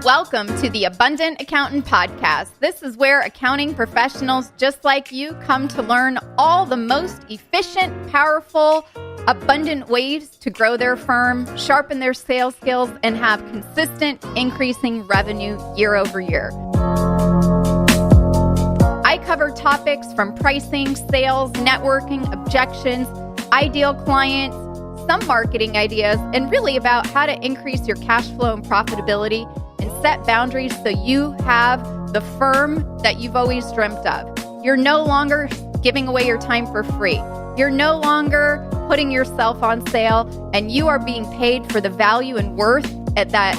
Welcome to the Abundant Accountant Podcast. This is where accounting professionals just like you come to learn all the most efficient, powerful, abundant ways to grow their firm, sharpen their sales skills, and have consistent, increasing revenue year over year. I cover topics from pricing, sales, networking, objections, ideal clients, some marketing ideas, and really about how to increase your cash flow and profitability and set boundaries so you have the firm that you've always dreamt of. You're no longer giving away your time for free. You're no longer putting yourself on sale, and you are being paid for the value and worth that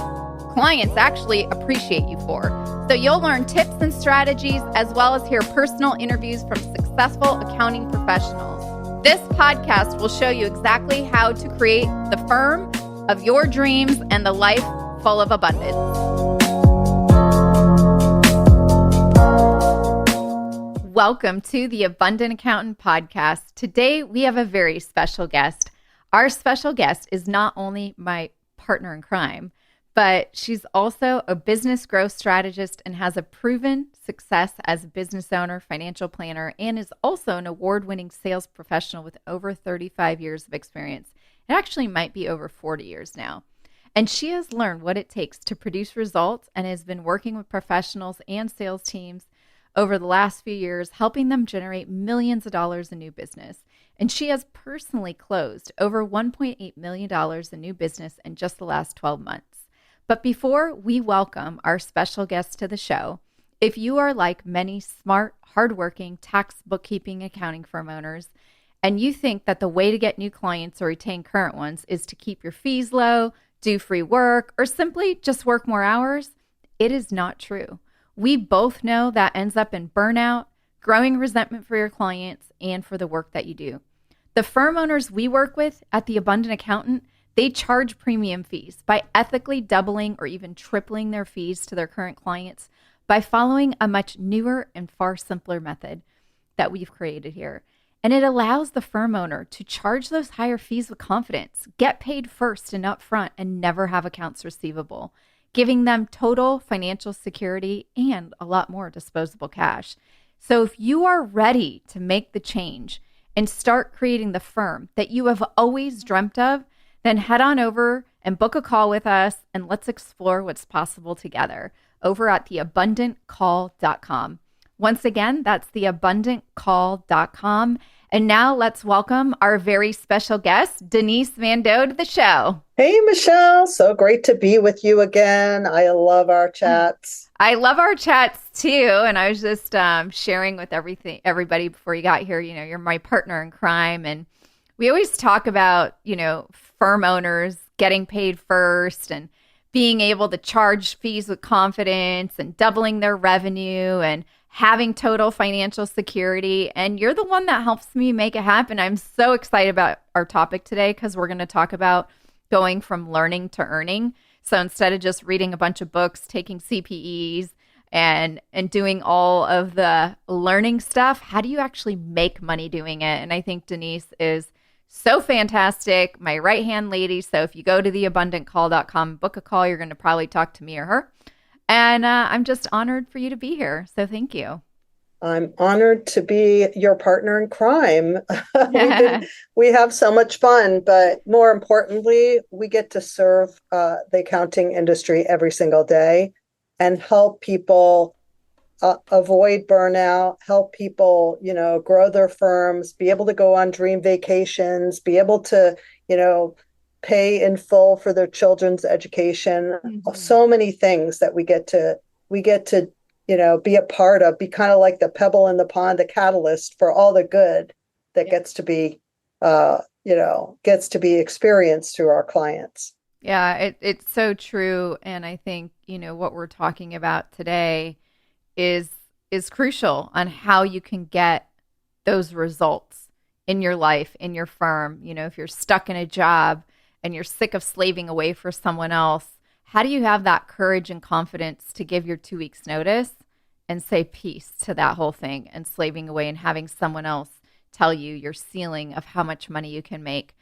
clients actually appreciate you for. So you'll learn tips and strategies as well as hear personal interviews from successful accounting professionals. This podcast will show you exactly how to create the firm of your dreams and the life full of abundance. Welcome to the Abundant Accountant Podcast. Today, we have a very special guest. Our special guest is not only my partner in crime, but she's also a business growth strategist and has a proven success as a business owner, financial planner, and is also an award-winning sales professional with over 35 years of experience. It actually might be over 40 years now. And she has learned what it takes to produce results and has been working with professionals and sales teams over the last few years, helping them generate millions of dollars in new business. And she has personally closed over $1.8 million in new business in just the last 12 months. But before we welcome our special guest to the show, if you are like many smart, hardworking tax, bookkeeping, accounting firm owners, and you think that the way to get new clients or retain current ones is to keep your fees low, do free work, or simply just work more hours, it is not true. We both know that ends up in burnout, growing resentment for your clients, and for the work that you do. The firm owners we work with at the Abundant Accountant, they charge premium fees by ethically doubling or even tripling their fees to their current clients by following a much newer and far simpler method that we've created here. And it allows the firm owner to charge those higher fees with confidence, get paid first and upfront, and never have accounts receivable, giving them total financial security and a lot more disposable cash. So if you are ready to make the change and start creating the firm that you have always dreamt of, then head on over and book a call with us and let's explore what's possible together over at theabundantcall.com. Once again, that's theabundantcall.com. And now let's welcome our very special guest, Denise Mandeau, to the show. Hey, Michelle. So great to be with you again. I love our chats. I love our chats too. And I was just sharing with everybody before you got here, you're my partner in crime. And we always talk about, firm owners getting paid first and being able to charge fees with confidence and doubling their revenue and having total financial security. And you're the one that helps me make it happen. I'm so excited about our topic today because we're going to talk about going from learning to earning. So instead of just reading a bunch of books, taking CPEs and doing all of the learning stuff, how do you actually make money doing it? And I think Denise is so fantastic, my right-hand lady. So if you go to theabundantcall.com, book a call, you're going to probably talk to me or her. And I'm just honored for you to be here. So thank you. I'm honored to be your partner in crime. We have so much fun, but more importantly, we get to serve the accounting industry every single day and help people avoid burnout, help people, grow their firms, be able to go on dream vacations, be able to, pay in full for their children's education. Mm-hmm. So many things that we get to, be a part of, be kind of like the pebble in the pond, the catalyst for all the good that gets to be experienced through our clients. Yeah, it's so true. And I think, what we're talking about today is crucial on how you can get those results in your life, in your firm. If you're stuck in a job and you're sick of slaving away for someone else, how do you have that courage and confidence to give your 2 weeks notice and say peace to that whole thing and slaving away and having someone else tell you your ceiling of how much money you can make?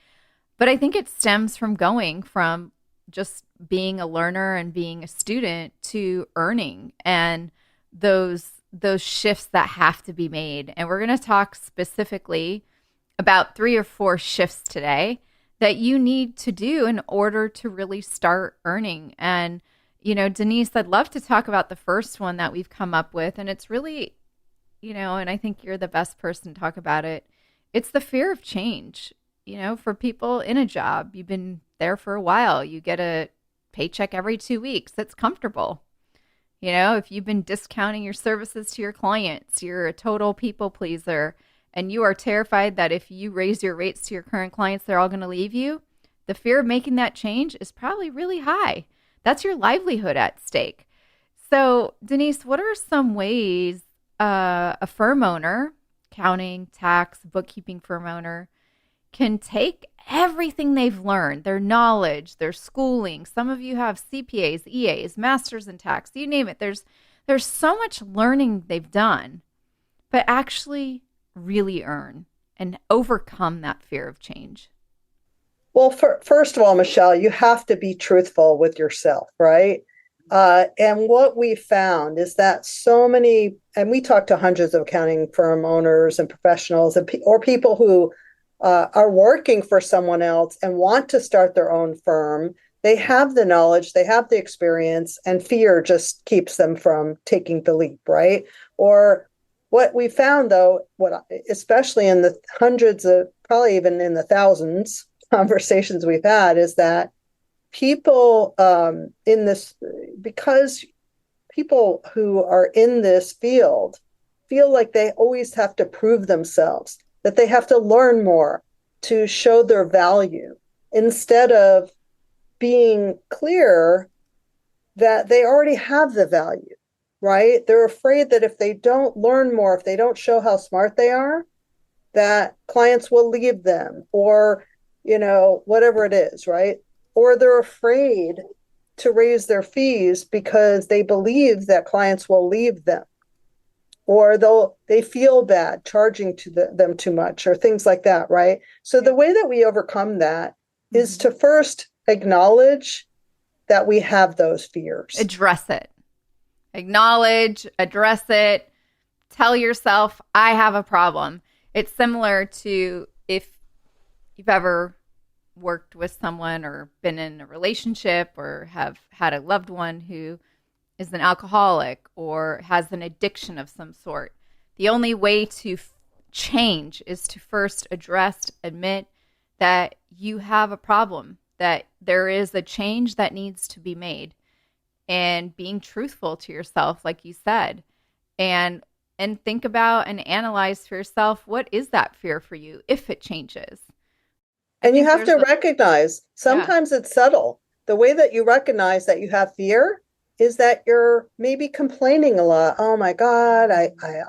But I think it stems from going from just being a learner and being a student to earning and those shifts that have to be made. And we're going to talk specifically about 3 or 4 shifts today that you need to do in order to really start earning. And, Denise, I'd love to talk about the first one that we've come up with. And it's really, and I think you're the best person to talk about it. It's the fear of change. For people in a job, you've been there for a while, you get a paycheck every 2 weeks. That's comfortable. If you've been discounting your services to your clients, you're a total people pleaser, and you are terrified that if you raise your rates to your current clients, they're all going to leave you. The fear of making that change is probably really high. That's your livelihood at stake. So, Denise, what are some ways a firm owner, accounting, tax, bookkeeping firm owner, can take everything they've learned, their knowledge, their schooling? Some of you have CPAs, EAs, masters in tax, you name it. There's so much learning they've done, but actually really earn and overcome that fear of change. Well, first of all, Michelle, you have to be truthful with yourself, right? And what we found is that so many, and we talked to hundreds of accounting firm owners and professionals or people who are working for someone else and want to start their own firm. They have the knowledge, they have the experience, and fear just keeps them from taking the leap, right? Or what we found, though, especially in the hundreds of, probably even in the thousands conversations we've had, is that people in this, because people who are in this field feel like they always have to prove themselves, that they have to learn more to show their value, instead of being clear that they already have the value, right? They're afraid that if they don't learn more, if they don't show how smart they are, that clients will leave them, or, whatever it is, right? Or they're afraid to raise their fees because they believe that clients will leave them, or they feel bad charging them too much, or things like that, right? So the way that we overcome that is to first acknowledge that we have those fears. Address it. Acknowledge, address it. Tell yourself, I have a problem. It's similar to if you've ever worked with someone or been in a relationship or have had a loved one who is an alcoholic or has an addiction of some sort. The only way to change is to first admit that you have a problem, that there is a change that needs to be made, and being truthful to yourself, like you said, and think about and analyze for yourself, what is that fear for you if it changes? And you have to recognize, sometimes it's subtle. The way that you recognize that you have fear is that you're maybe complaining a lot. Oh my God,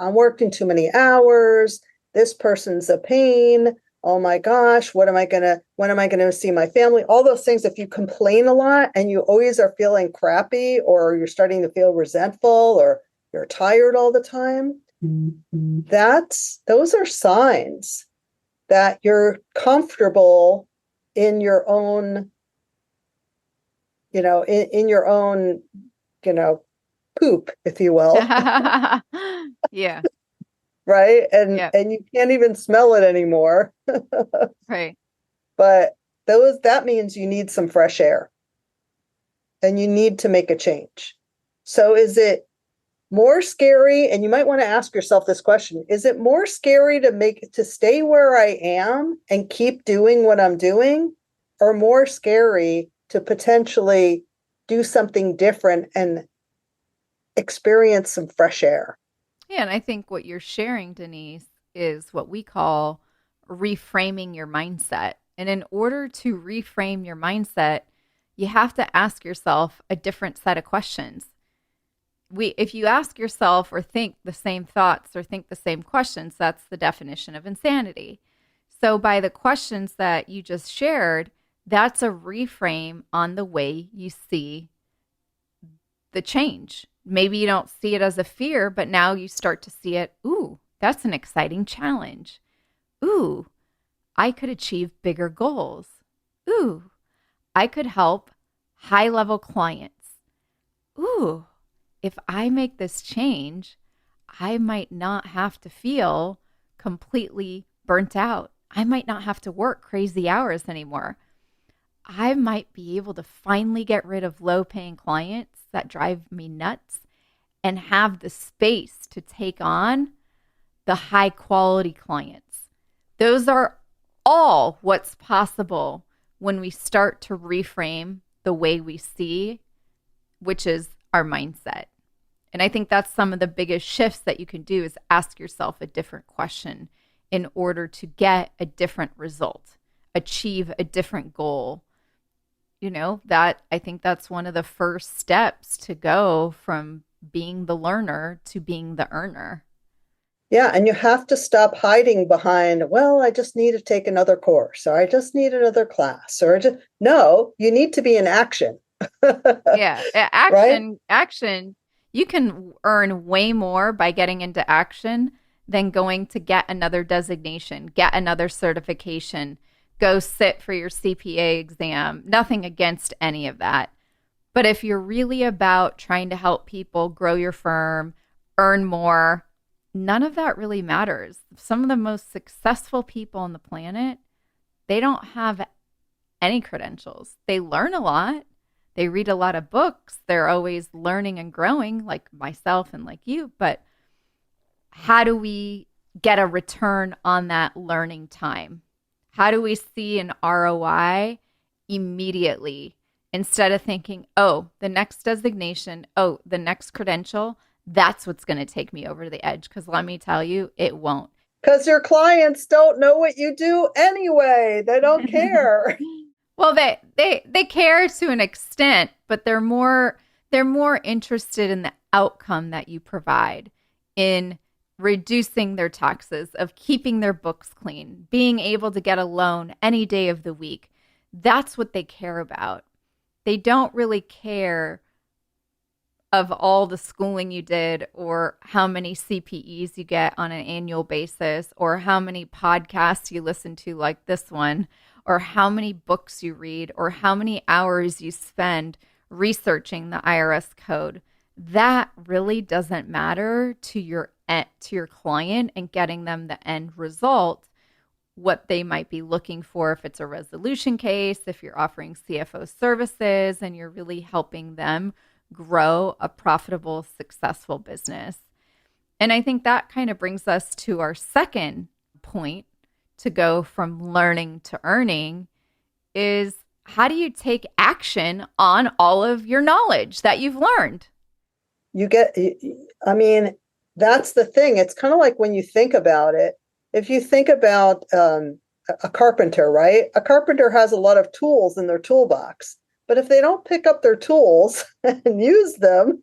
I'm working too many hours. This person's a pain. Oh my gosh, when am I gonna see my family? All those things. If you complain a lot and you always are feeling crappy, or you're starting to feel resentful, or you're tired all the time, those are signs that you're comfortable in your own, in your own, poop, if you will. Yeah. Right. And you can't even smell it anymore. Right. But that means you need some fresh air and you need to make a change. So is it more scary? And you might want to ask yourself this question: is it more scary to stay where I am and keep doing what I'm doing, or more scary to potentially do something different and experience some fresh air? Yeah, and I think what you're sharing, Denise, is what we call reframing your mindset. And in order to reframe your mindset, you have to ask yourself a different set of questions. If you ask yourself or think the same thoughts or think the same questions, that's the definition of insanity. So by the questions that you just shared, that's a reframe on the way you see the change. Maybe you don't see it as a fear, but now you start to see it. Ooh, that's an exciting challenge. Ooh, I could achieve bigger goals. Ooh, I could help high level clients. Ooh, if I make this change, I might not have to feel completely burnt out. I might not have to work crazy hours anymore. I might be able to finally get rid of low paying clients that drive me nuts and have the space to take on the high quality clients. Those are all what's possible when we start to reframe the way we see, which is our mindset. And I think that's some of the biggest shifts that you can do is ask yourself a different question in order to get a different result, achieve a different goal. That I think that's one of the first steps to go from being the learner to being the earner. Yeah, and you have to stop hiding behind, well, I just need to take another course, or I just need another class, no, you need to be in action. Yeah, Right? action. You can earn way more by getting into action than going to get another designation, get another certification, go sit for your CPA exam. Nothing against any of that. But if you're really about trying to help people grow your firm, earn more, none of that really matters. Some of the most successful people on the planet, they don't have any credentials. They learn a lot. They read a lot of books. They're always learning and growing, like myself and like you. But how do we get a return on that learning time? How do we see an ROI immediately instead of thinking, oh, the next designation, oh, the next credential, that's what's going to take me over the edge? Because let me tell you, it won't. Because your clients don't know what you do anyway. They don't care. Well, they care to an extent, but they're more interested in the outcome that you provide, in reducing their taxes, of keeping their books clean, being able to get a loan any day of the week. That's what they care about. They don't really care of all the schooling you did, or how many CPEs you get on an annual basis, or how many podcasts you listen to like this one, or how many books you read, or how many hours you spend researching the IRS code. That really doesn't matter to your client and getting them the end result, what they might be looking for if it's a resolution case, if you're offering CFO services and you're really helping them grow a profitable, successful business. And I think that kind of brings us to our second point to go from learning to earning is, how do you take action on all of your knowledge that you've learned? That's the thing. It's kind of like when you think about it, if you think about a carpenter, right? A carpenter has a lot of tools in their toolbox, but if they don't pick up their tools and use them,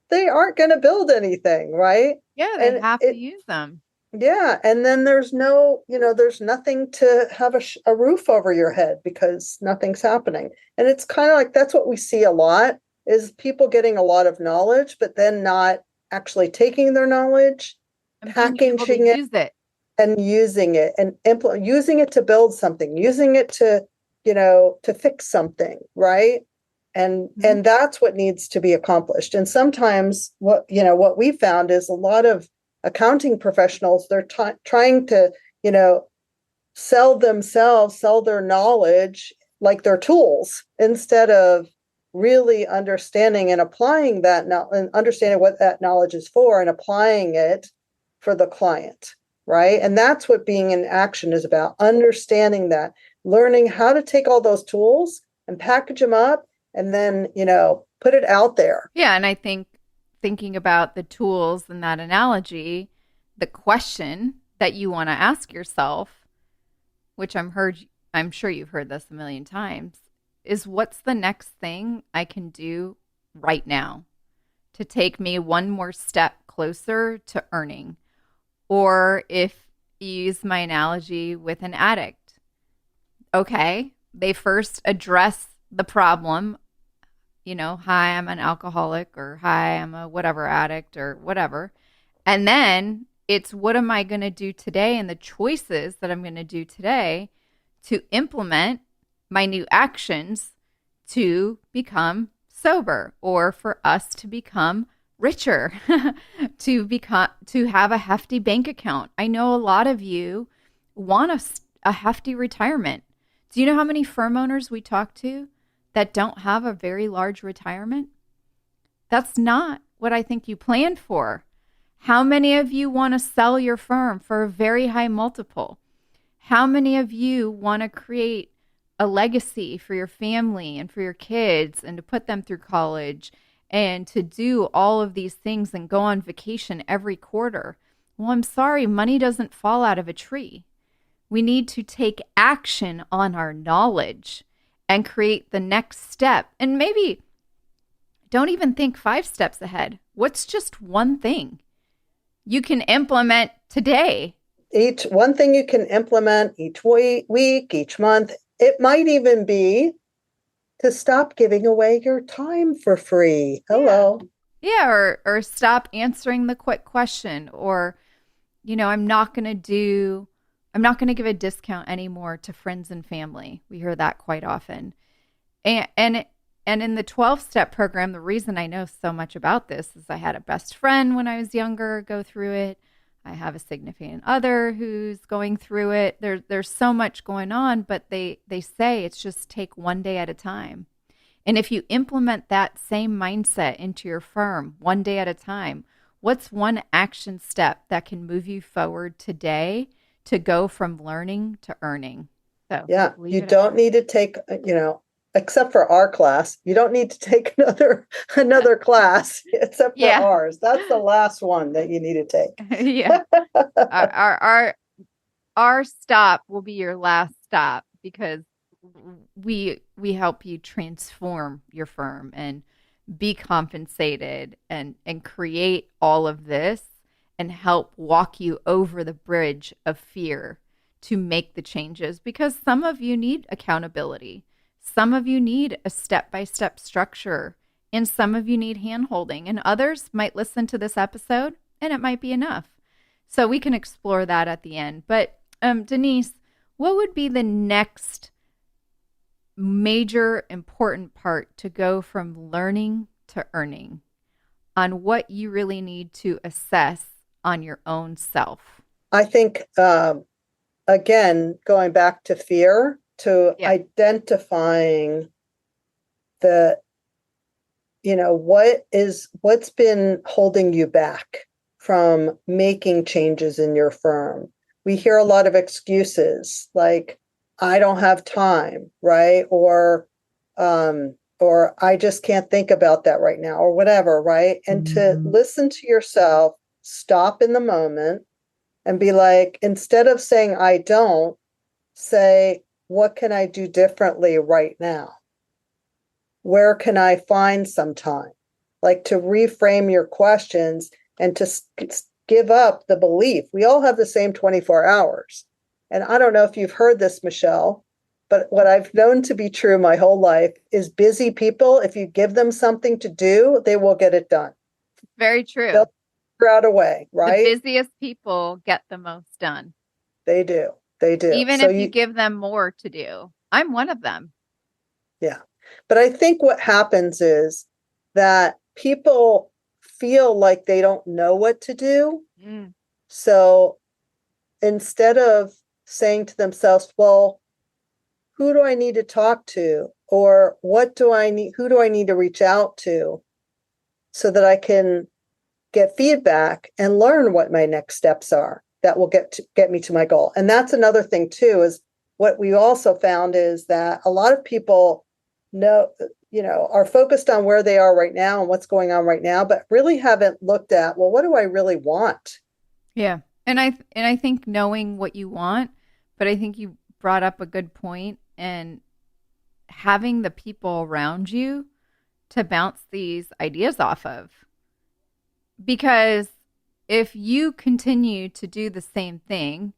they aren't going to build anything, right? Yeah, they have to use them. Yeah. And then there's there's nothing to have a roof over your head because nothing's happening. And it's kind of like, that's what we see a lot, is people getting a lot of knowledge, but then not actually taking their knowledge, And packaging it, and using it, and using it to build something, using it to fix something, right? And that's what needs to be accomplished. And sometimes what we found is a lot of accounting professionals, they're trying to sell their knowledge like their tools, instead of really understanding and applying that and understanding what that knowledge is for and applying it for the client, right? And that's what being in action is about, understanding that, learning how to take all those tools and package them up and then, put it out there. Yeah. And I think thinking about the tools in that analogy, the question that you want to ask yourself, which I'm sure you've heard this a million times, is what's the next thing I can do right now to take me one more step closer to earning? Or if you use my analogy with an addict, okay, they first address the problem, hi, I'm an alcoholic, or hi, I'm a whatever addict, or whatever. And then it's, what am I going to do today, and the choices that I'm going to do today to implement my new actions to become sober, or for us to become richer, to have a hefty bank account. I know a lot of you want a hefty retirement. Do you know how many firm owners we talk to that don't have a very large retirement? That's not what I think you planned for. How many of you want to sell your firm for a very high multiple? How many of you want to create a legacy for your family and for your kids and to put them through college and to do all of these things and go on vacation every quarter? Well, I'm sorry, money doesn't fall out of a tree. We need to take action on our knowledge and create the next step. And maybe don't even think 5 steps ahead. What's just one thing you can implement today? Each one thing you can implement each week, each month. It might even be to stop giving away your time for free. Hello. Yeah, or stop answering the quick question, or I'm not going to give a discount anymore to friends and family. We hear that quite often. And in the 12-step program, the reason I know so much about this is I had a best friend when I was younger go through it. I have a significant other who's going through it. There's so much going on, but they say it's just take one day at a time. And if you implement that same mindset into your firm one day at a time, what's one action step that can move you forward today to go from learning to earning? So yeah, you don't need to take, except for our class, you don't need to take another class except for ours. That's the last one that you need to take. Yeah. Our stop will be your last stop, because we help you transform your firm and be compensated and create all of this and help walk you over the bridge of fear to make the changes, because some of you need accountability. Some of you need a step-by-step structure, and some of you need hand-holding, and others might listen to this episode and it might be enough. So we can explore that at the end. But Denise, what would be the next major important part to go from learning to earning on what you really need to assess on your own self? I think, again, going back to fear, to identifying what's been holding you back from making changes in your firm. We hear a lot of excuses like, I don't have time, right? Or I just can't think about that right now, or whatever, right? And to listen to yourself, stop in the moment and be like, instead of saying, I don't, say, what can I do differently right now? Where can I find some time? Like to reframe your questions and to give up the belief. We all have the same 24 hours. And I don't know if you've heard this, Michelle, but what I've known to be true my whole life is busy people, if you give them something to do, they will get it done. Very true. They'll figure out a way, right? The busiest people get the most done. They do. Even if you give them more to do. I'm one of them. Yeah. But I think what happens is that people feel like they don't know what to do. So instead of saying to themselves, well, who do I need to talk to? Or who do I need to reach out to so that I can get feedback and learn what my next steps are that will get me to my goal? And that's another thing too, is what we also found is that a lot of people are focused on where they are right now and what's going on right now, but really haven't looked at, well, what do I really want? Yeah. And I think knowing what you want, but I think you brought up a good point, and having the people around you to bounce these ideas off of. Because if you continue to do the same thing,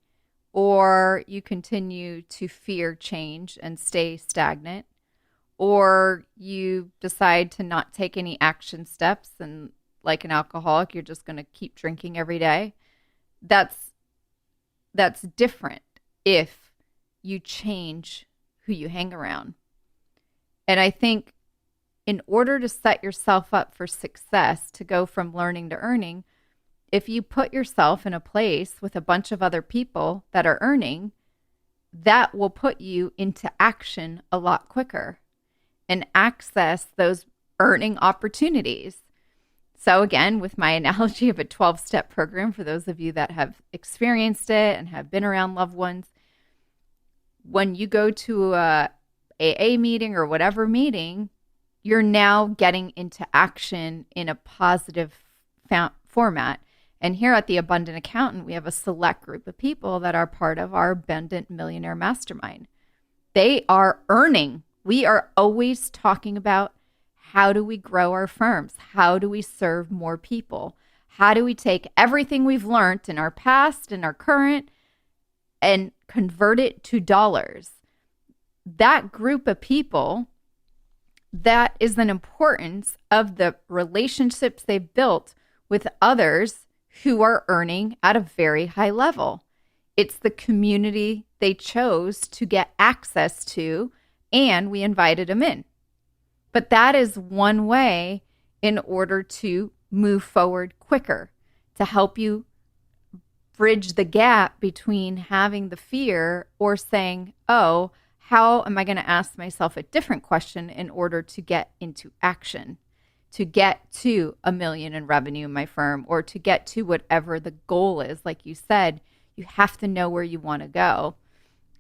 or you continue to fear change and stay stagnant, or you decide to not take any action steps and, like an alcoholic, you're just going to keep drinking every day, that's different if you change who you hang around. And I think in order to set yourself up for success, to go from learning to earning, if you put yourself in a place with a bunch of other people that are earning, that will put you into action a lot quicker and access those earning opportunities. So again, with my analogy of a 12-step program, for those of you that have experienced it and have been around loved ones, when you go to a AA meeting or whatever meeting, you're now getting into action in a positive format. And here at the Abundant Accountant, we have a select group of people that are part of our Abundant Millionaire Mastermind. They are earning. We are always talking about, how do we grow our firms? How do we serve more people? How do we take everything we've learned in our past and our current and convert it to dollars? That group of people, that is an importance of the relationships they've built with others who are earning at a very high level. It's the community they chose to get access to, and we invited them in. But that is one way in order to move forward quicker, to help you bridge the gap between having the fear or saying, oh, how am I going to ask myself a different question in order to get into action, to get to $1 million in revenue in my firm, or to get to whatever the goal is? Like you said, you have to know where you want to go.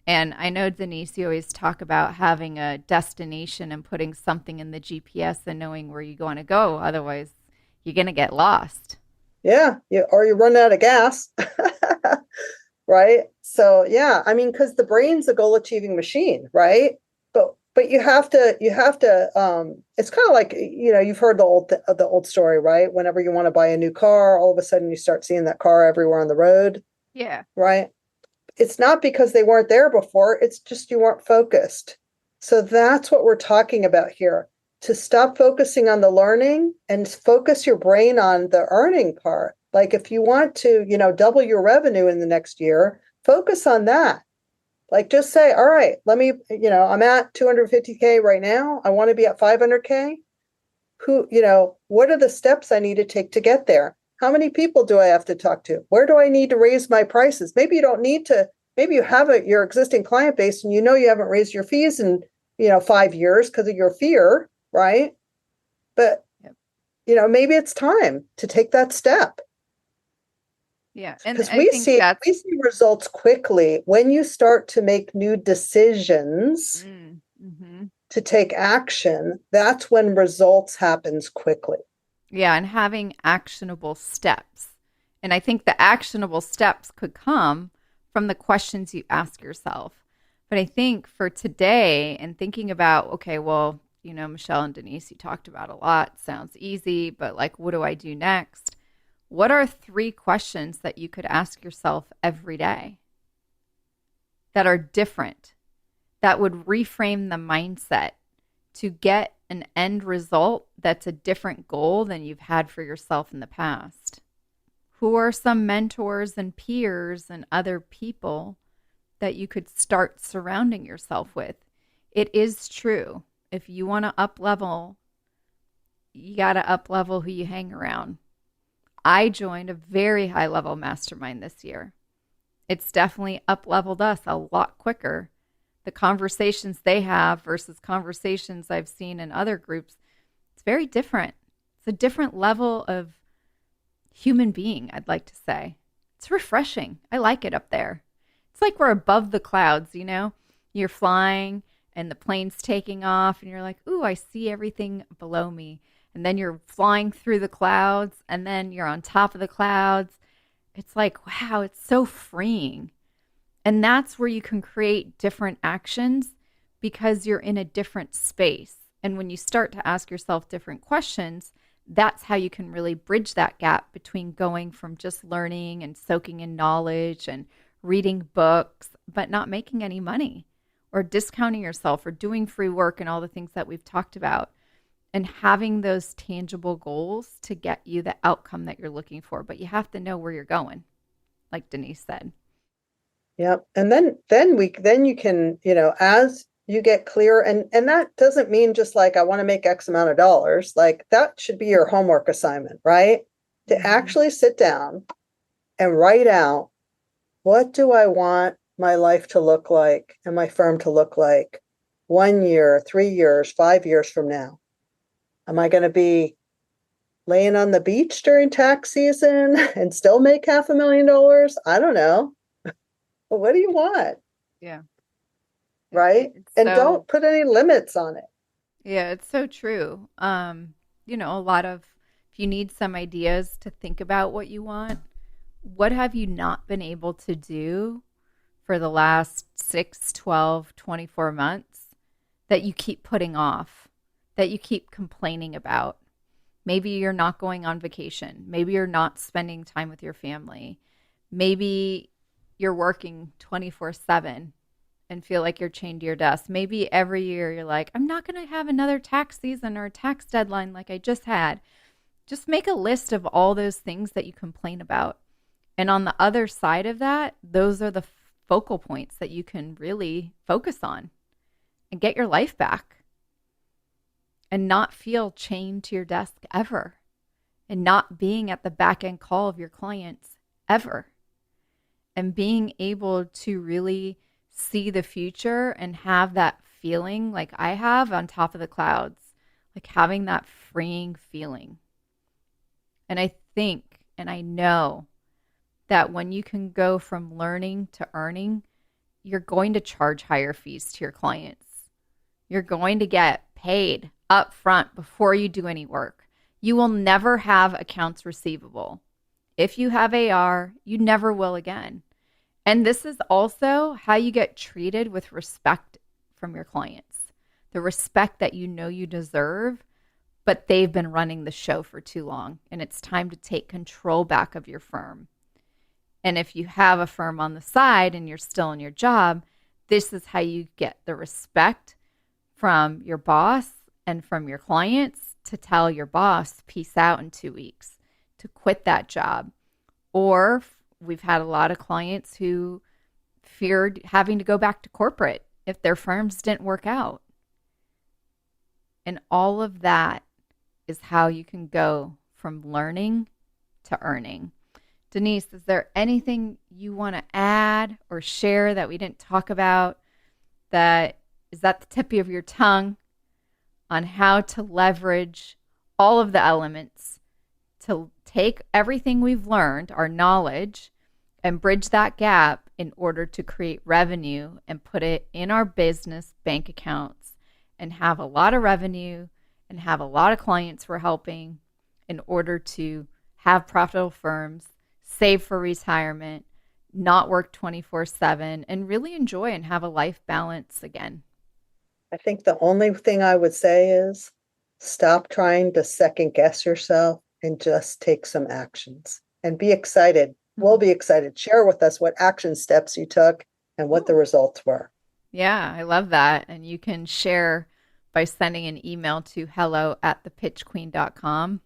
And I know, Denise, you always talk about having a destination and putting something in the GPS and knowing where you want to go. Otherwise, you're going to get lost. Yeah, or you run out of gas. Right? So yeah, I mean, because the brain's a goal achieving machine, right? But you have to it's kind of like, you've heard the old story, right? Whenever you want to buy a new car, all of a sudden you start seeing that car everywhere on the road. Yeah. Right? It's not because they weren't there before, it's just you weren't focused. So that's what we're talking about here. To stop focusing on the learning and focus your brain on the earning part. Like if you want to, double your revenue in the next year, focus on that. Like just say, all right, let me, I'm at 250K right now. I want to be at 500K. What are the steps I need to take to get there? How many people do I have to talk to? Where do I need to raise my prices? Maybe you don't need to, maybe you have your existing client base and you haven't raised your fees in, 5 years because of your fear, right? But, yep. Maybe it's time to take that step. Yeah. And because we see results quickly when you start to make new decisions to take action. That's when results happens quickly. Yeah. And having actionable steps. And I think the actionable steps could come from the questions you ask yourself. But I think for today and thinking about, okay, well, Michelle and Denise, you talked about a lot. Sounds easy, but like, what do I do next? What are 3 questions that you could ask yourself every day that are different, that would reframe the mindset to get an end result that's a different goal than you've had for yourself in the past? Who are some mentors and peers and other people that you could start surrounding yourself with? It is true. If you want to up level, you got to up level who you hang around. I joined a very high level mastermind this year. It's definitely up leveled us a lot quicker. The conversations they have versus conversations I've seen in other groups, it's very different. It's a different level of human being, I'd like to say. It's refreshing. I like it up there. It's like we're above the clouds, You're flying and the plane's taking off and you're like, ooh, I see everything below me. And then you're flying through the clouds and then you're on top of the clouds. It's like, wow, it's so freeing. And that's where you can create different actions because you're in a different space. And when you start to ask yourself different questions, that's how you can really bridge that gap between going from just learning and soaking in knowledge and reading books, but not making any money, or discounting yourself, or doing free work and all the things that we've talked about, and having those tangible goals to get you the outcome that you're looking for. But you have to know where you're going, like Denise said. Yeah. And then you can, as you get clear. And that doesn't mean just like, I want to make X amount of dollars. Like that should be your homework assignment, right? To actually sit down and write out, what do I want my life to look like and my firm to look like 1 year, 3 years, 5 years from now? Am I going to be laying on the beach during tax season and still make $500,000? I don't know. But what do you want? Yeah. Right? And don't put any limits on it. Yeah, it's so true. You know, a lot of, if you need some ideas to think about what you want, what have you not been able to do for the last 6, 12, 24 months that you keep putting off, that you keep complaining about? Maybe you're not going on vacation. Maybe you're not spending time with your family. Maybe you're working 24/7 and feel like you're chained to your desk. Maybe every year you're like, I'm not going to have another tax season or a tax deadline like I just had. Just make a list of all those things that you complain about. And on the other side of that, those are the focal points that you can really focus on and get your life back and not feel chained to your desk ever and not being at the back end call of your clients ever and being able to really see the future and have that feeling like I have on top of the clouds, like having that freeing feeling. And I think, and I know that when you can go from learning to earning, you're going to charge higher fees to your clients. You're going to get paid up front before you do any work. You will never have accounts receivable. If you have AR, you never will again. And this is also how you get treated with respect from your clients. The respect that you know you deserve, but they've been running the show for too long. And it's time to take control back of your firm. And if you have a firm on the side and you're still in your job, this is how you get the respect from your boss and from your clients to tell your boss, peace out in 2 weeks, to quit that job. Or we've had a lot of clients who feared having to go back to corporate if their firms didn't work out. And all of that is how you can go from learning to earning. Denise, is there anything you want to add or share that we didn't talk about that is at the tip of your tongue on how to leverage all of the elements to take everything we've learned, our knowledge, and bridge that gap in order to create revenue and put it in our business bank accounts and have a lot of revenue and have a lot of clients we're helping in order to have profitable firms, save for retirement, not work 24/7, and really enjoy and have a life balance again? I think the only thing I would say is stop trying to second guess yourself and just take some actions and be excited. We'll be excited. Share with us what action steps you took and what the results were. Yeah, I love that. And you can share by sending an email to hello@thepitchqueen.com,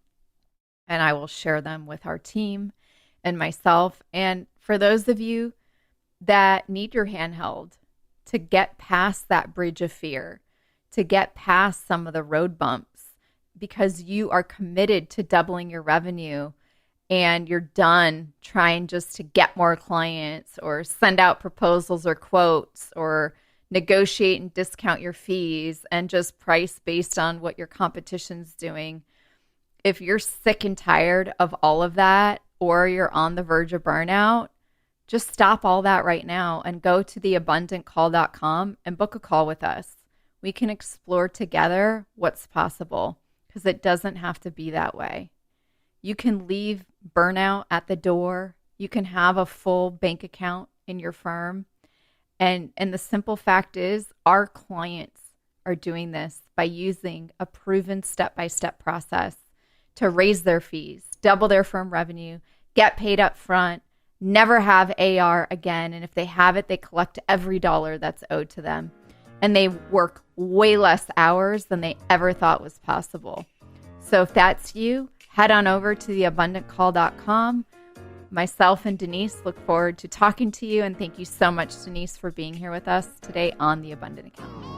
and I will share them with our team and myself. And for those of you that need your hand held to get past that bridge of fear, to get past some of the road bumps, because you are committed to doubling your revenue and you're done trying just to get more clients or send out proposals or quotes or negotiate and discount your fees and just price based on what your competition's doing. If you're sick and tired of all of that, or you're on the verge of burnout, just stop all that right now and go to theabundantcall.com and book a call with us. We can explore together what's possible, because it doesn't have to be that way. You can leave burnout at the door. You can have a full bank account in your firm. And the simple fact is, our clients are doing this by using a proven step-by-step process to raise their fees, double their firm revenue, get paid up front, never have AR again. And if they have it, they collect every dollar that's owed to them. And they work way less hours than they ever thought was possible. So if that's you, head on over to theabundantcall.com. Myself and Denise look forward to talking to you. And thank you so much, Denise, for being here with us today on The Abundant Account.